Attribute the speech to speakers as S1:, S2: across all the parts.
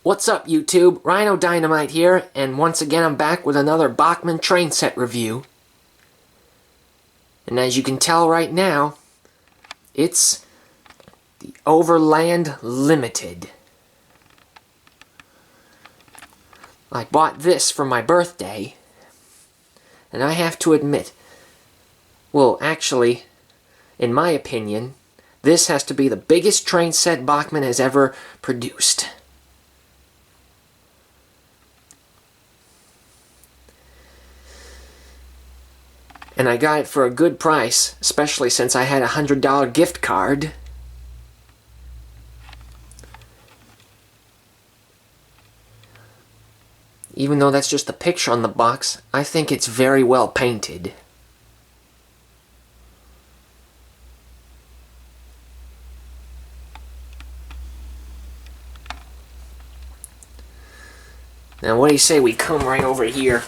S1: What's up, YouTube? Rhino Dynamite here, and once again I'm back with another Bachmann train set review. And as you can tell right now, it's the Overland Limited. I bought this for my birthday, and I have to admit, well, actually, in my opinion, this has to be the biggest train set Bachmann has ever produced. And I got it for a good price, especially since I had a $100 gift card. Even though that's just a picture on the box, I think it's very well painted. Now what do you say we come right over here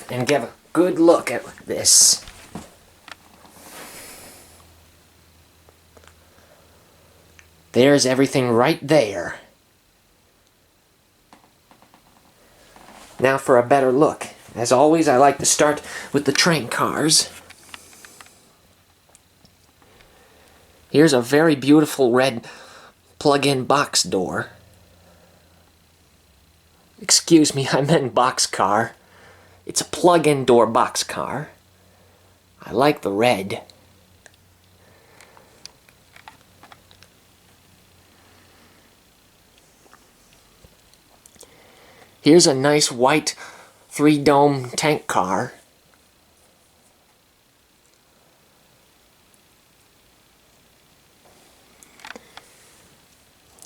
S1: and give a good look at this. There's everything right there. Now for a better look. As always, I like to start with the train cars. Here's a very beautiful red plug-in box door. Excuse me, I meant boxcar. It's a plug-in door boxcar. I like the red. Here's a nice white three-dome tank car.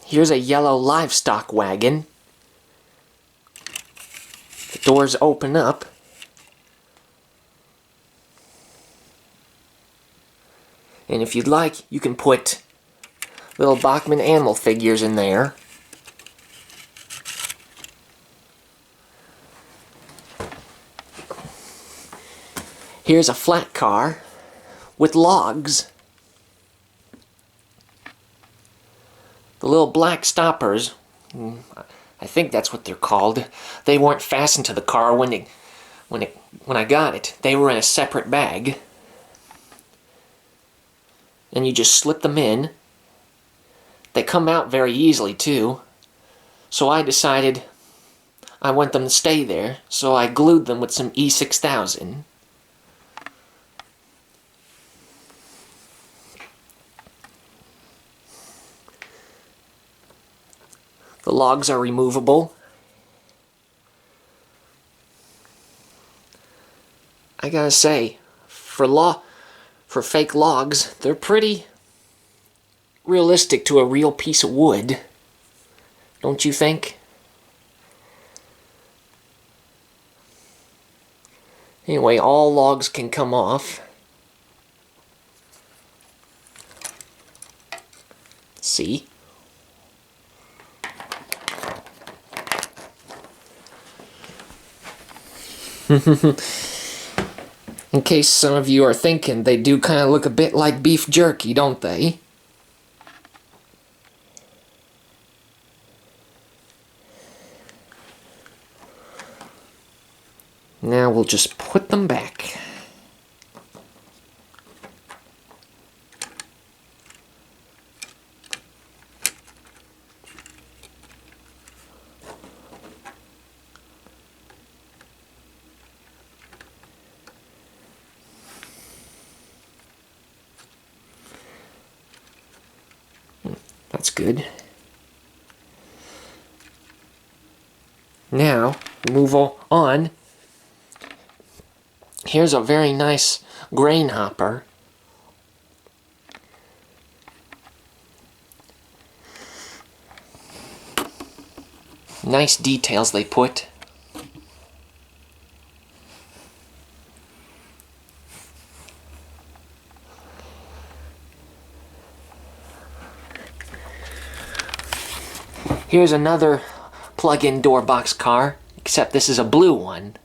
S1: Here's a yellow livestock wagon. The doors open up. And if you'd like, you can put little Bachmann animal figures in there. Here's a flat car with logs. The little black stoppers, I think that's what they're called, they weren't fastened to the car when I got it. They were in a separate bag. And you just slip them in. They come out very easily too. So I decided I want them to stay there, so I glued them with some E6000. The logs are removable. I gotta say, for fake logs, they're pretty realistic to a real piece of wood. Don't you think? Anyway, all logs can come off. See? In case some of you are thinking, they do kind of look a bit like beef jerky, don't they? Now we'll just put them back. That's good. Now, move on. Here's a very nice grain hopper. Nice details they put. Here's another plug-in door box car, except this is a blue one.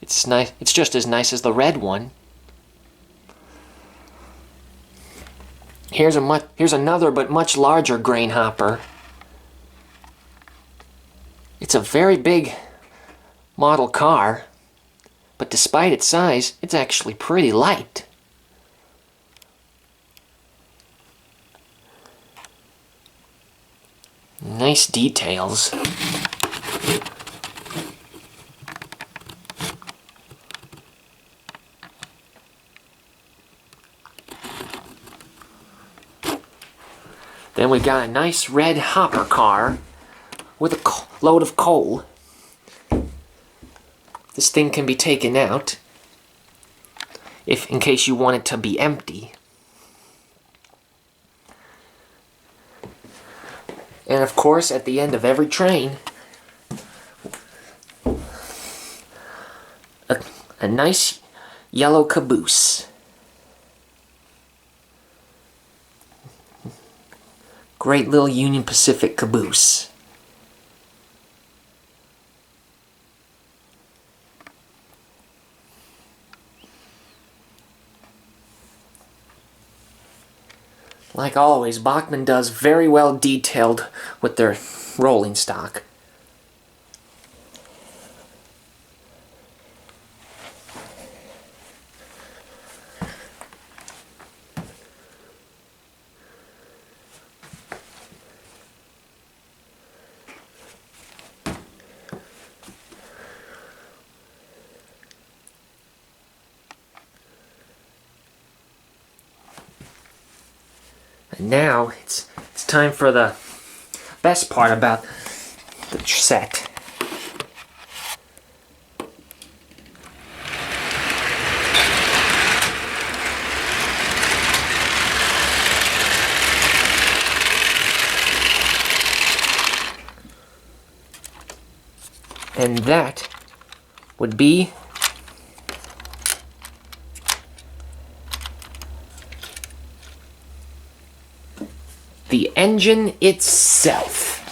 S1: It's nice. It's just as nice as the red one. here's another but much larger grain hopper. It's a very big model car, but despite its size, it's actually pretty light. Nice details. Then we got a nice red hopper car with a load of coal. This thing can be taken out in case you want it to be empty. And of course, at the end of every train, a nice yellow caboose. Great little Union Pacific caboose. Like always, Bachmann does very well detailed with their rolling stock. And now it's time for the best part about the set. And that would be the engine itself.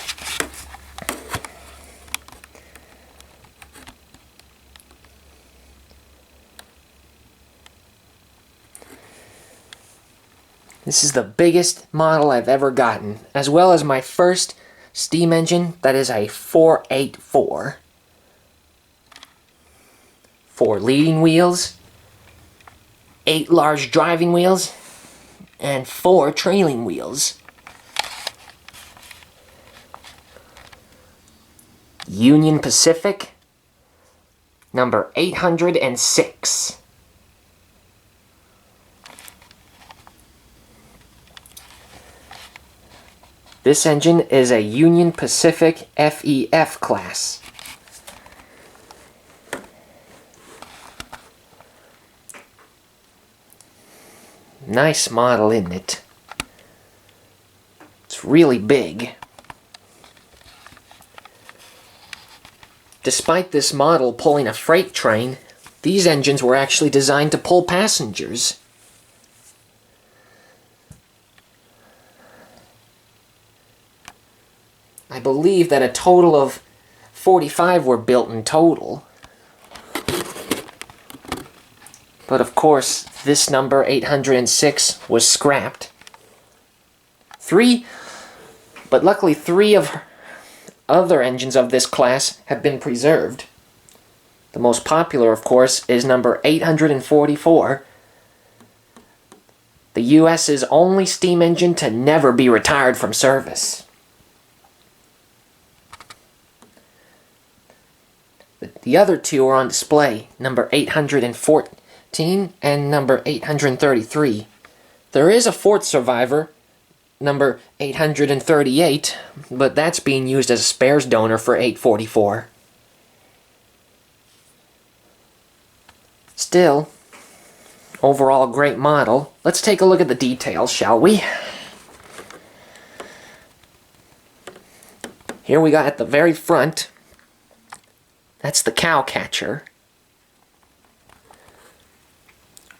S1: This is the biggest model I've ever gotten, as well as my first steam engine. That is a 484. 4 leading wheels, 8 large driving wheels, and 4 trailing wheels. Union Pacific, number 806. This engine is a Union Pacific FEF class. Nice model, isn't it? It's really big. Despite this model pulling a freight train, these engines were actually designed to pull passengers. I believe that a total of 45 were built in total. But of course, this number 806 was scrapped. But luckily 3 of other engines of this class have been preserved. The most popular, of course, is number 844. The U.S.'s only steam engine to never be retired from service. The other 2 are on display, number 814 and number 833. There is a 4th survivor, number 838, but that's being used as a spares donor for 844. Still, overall great model. Let's take a look at the details, shall we? Here we got at the very front, that's the cow catcher,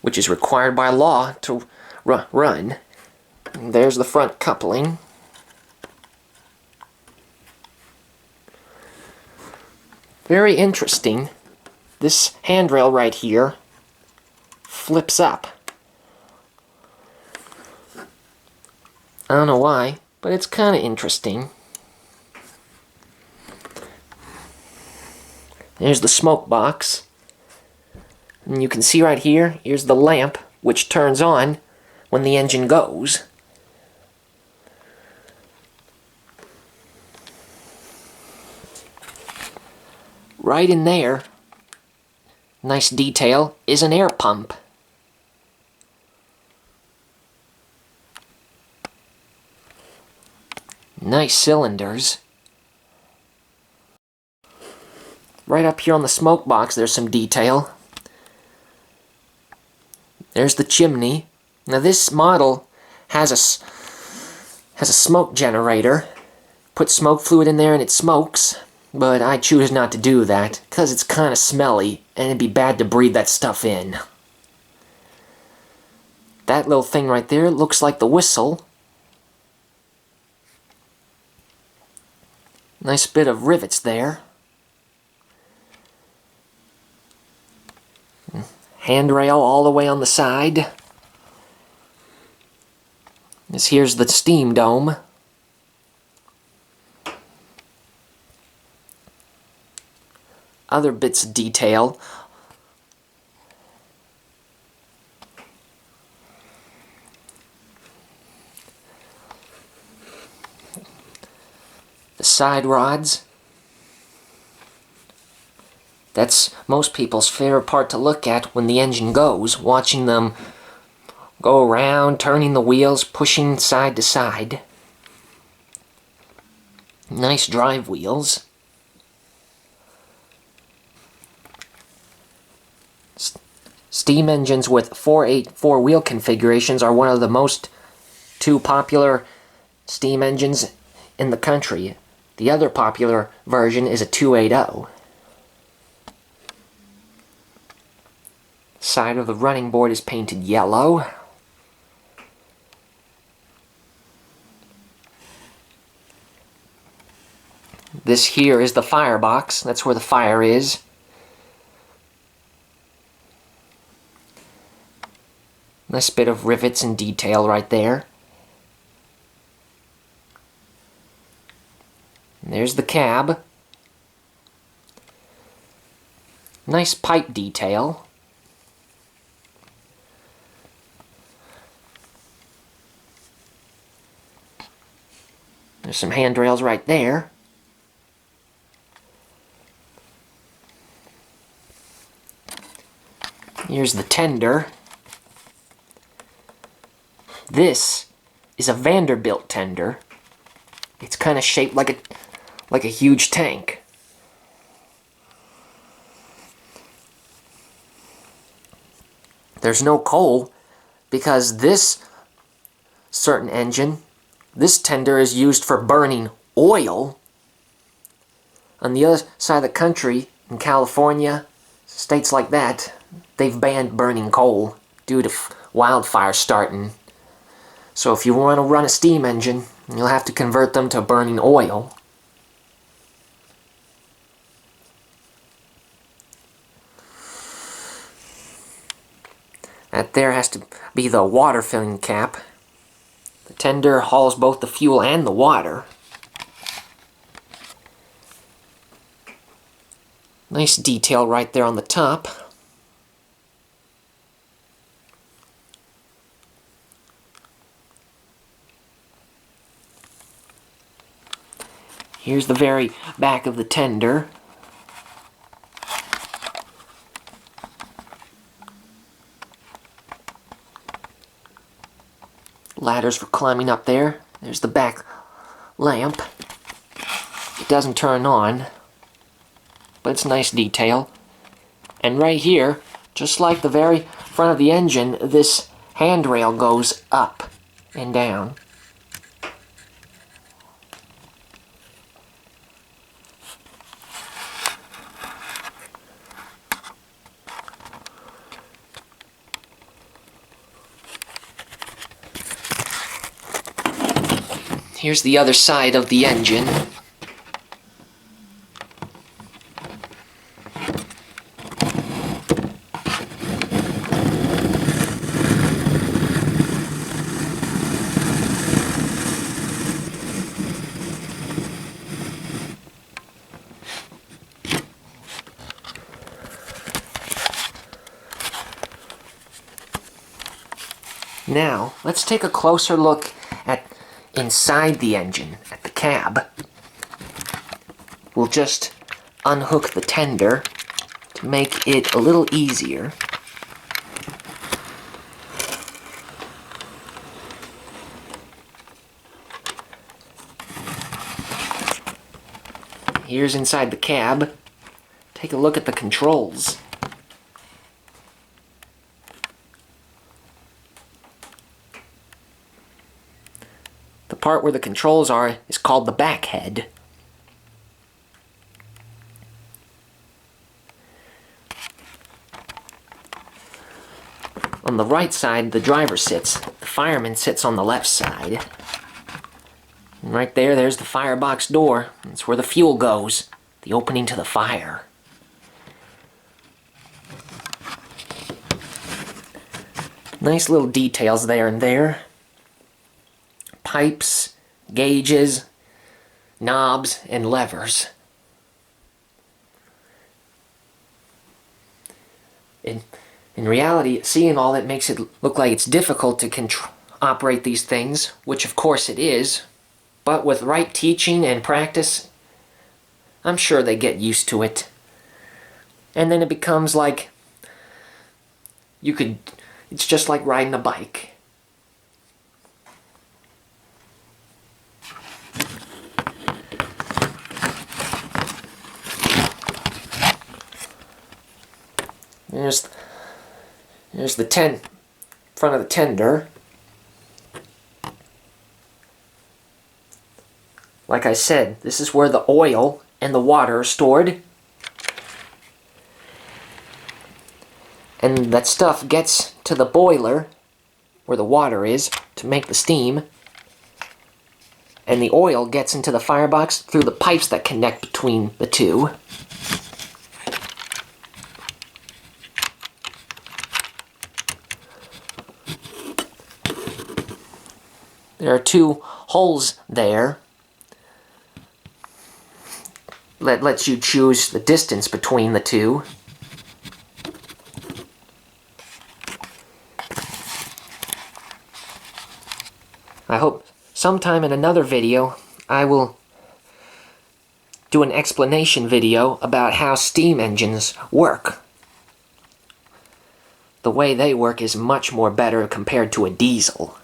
S1: which is required by law to run. And there's the front coupling. Very interesting. This handrail right here flips up. I don't know why, but it's kind of interesting. There's the smoke box. And you can see right here, here's the lamp, which turns on when the engine goes. Right in there, nice detail, is an air pump. Nice cylinders. Right up here on the smoke box, there's some detail. There's the chimney. Now this model has a smoke generator. Put smoke fluid in there and it smokes. But I choose not to do that, because it's kind of smelly, and it'd be bad to breathe that stuff in. That little thing right there looks like the whistle. Nice bit of rivets there. Handrail all the way on the side. Here's the steam dome. Other bits of detail. The side rods. That's most people's favorite part to look at when the engine goes, watching them go around, turning the wheels, pushing side to side. Nice drive wheels. Steam engines with 4/8 four-wheel configurations are one of the two popular steam engines in the country. The other popular version is a 280. Side of the running board is painted yellow. This here is the firebox. That's where the fire is. Nice bit of rivets and detail right there. And there's the cab. Nice pipe detail. There's some handrails right there. Here's the tender. This is a Vanderbilt tender. It's kind of shaped like a huge tank. There's no coal because this certain engine, this tender is used for burning oil. On the other side of the country, in California, states like that, they've banned burning coal due to wildfires starting. So if you want to run a steam engine, you'll have to convert them to burning oil. That there has to be the water filling cap. The tender hauls both the fuel and the water. Nice detail right there on the top. Here's the very back of the tender. Ladders for climbing up there. There's the back lamp. It doesn't turn on, but it's nice detail. And right here, just like the very front of the engine, this handrail goes up and down. Here's the other side of the engine. Now, let's take a closer look at inside the engine, at the cab. We'll just unhook the tender to make it a little easier. Here's inside the cab. Take a look at the controls. The part where the controls are is called the back head. On the right side, the driver sits. The fireman sits on the left side. And right there, there's the firebox door. That's where the fuel goes. The opening to the fire. Nice little details there and there. Pipes, gauges, knobs, and levers. In reality, seeing all that makes it look like it's difficult to operate these things, which of course it is, but with right teaching and practice, I'm sure they get used to it. And then it becomes like, it's just like riding a bike. There's the front of the tender. Like I said, this is where the oil and the water are stored. And that stuff gets to the boiler, where the water is, to make the steam. And the oil gets into the firebox through the pipes that connect between the two. There are two holes there. Lets you choose the distance between the two. I hope sometime in another video I will do an explanation video about how steam engines work. The way they work is much more better compared to a diesel.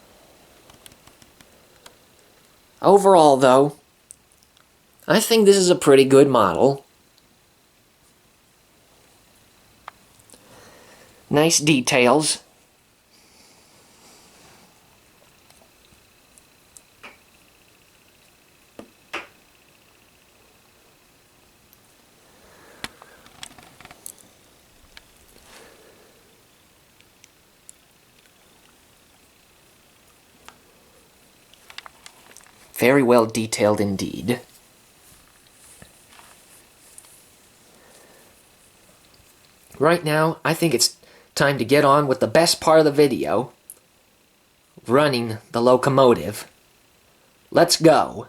S1: Overall, though, I think this is a pretty good model. Nice details. Very well detailed indeed. Right now, I think it's time to get on with the best part of the video. Running the locomotive. Let's go.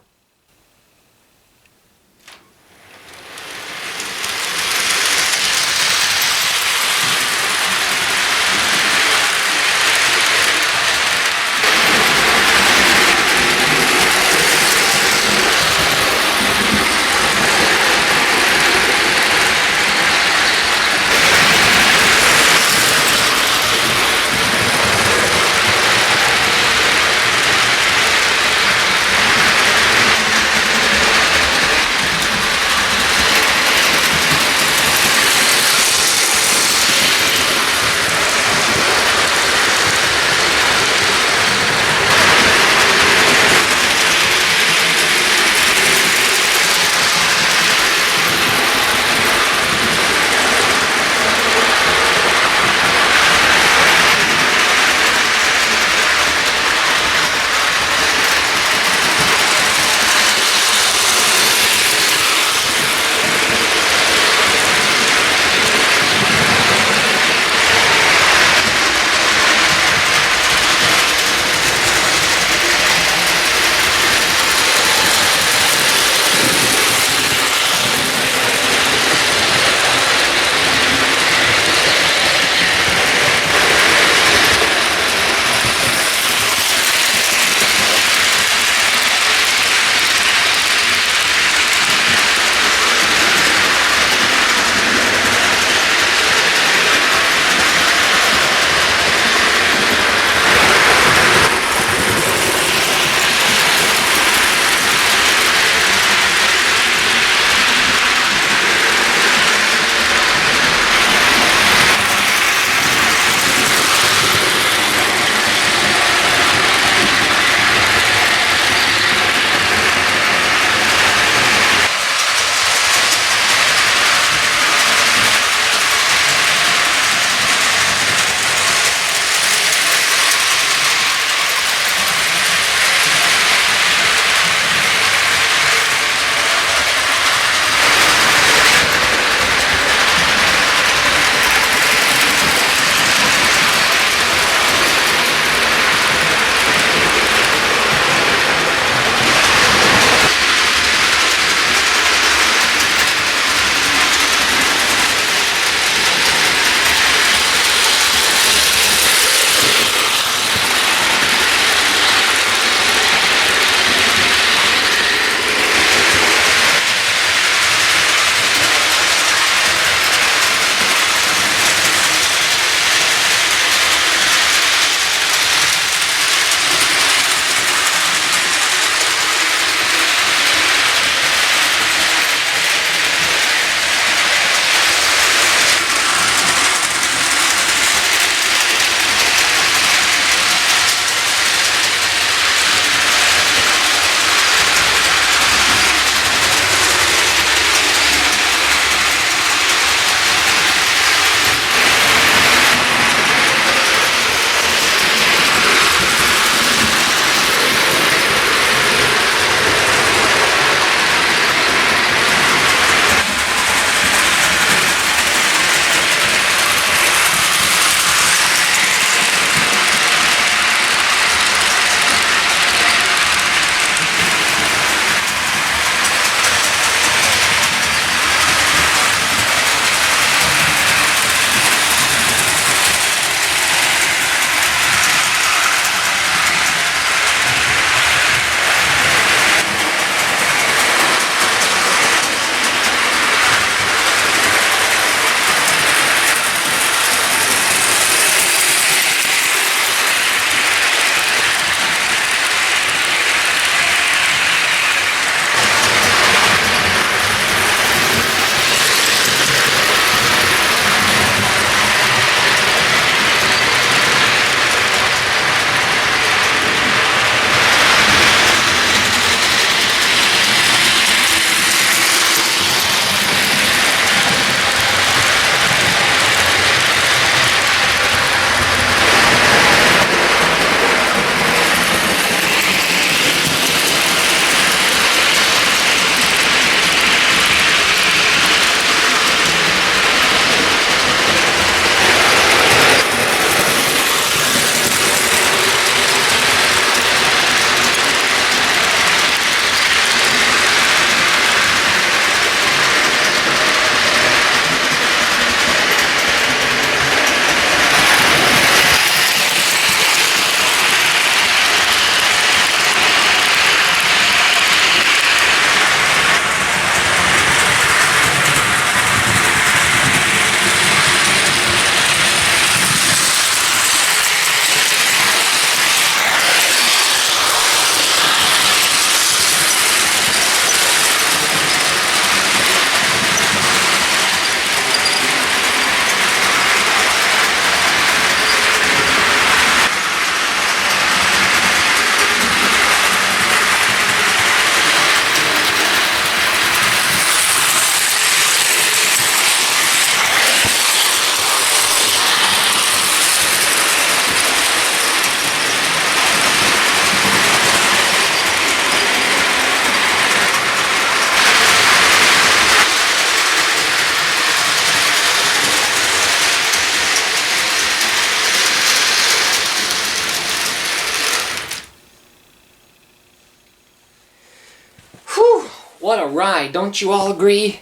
S1: What a ride, don't you all agree?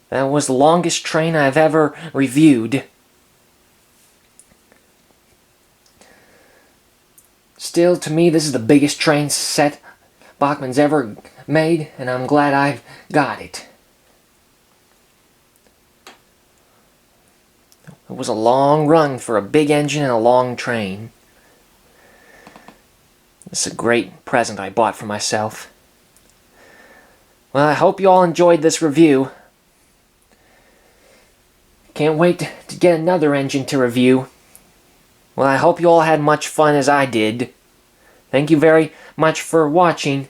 S1: That was the longest train I've ever reviewed. Still, to me, this is the biggest train set Bachmann's ever made, and I'm glad I've got it. It was a long run for a big engine and a long train. This is a great present I bought for myself. Well, I hope you all enjoyed this review. Can't wait to get another engine to review. Well, I hope you all had much fun as I did. Thank you very much for watching.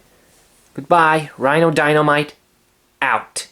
S1: Goodbye, Rhino Dynamite, out.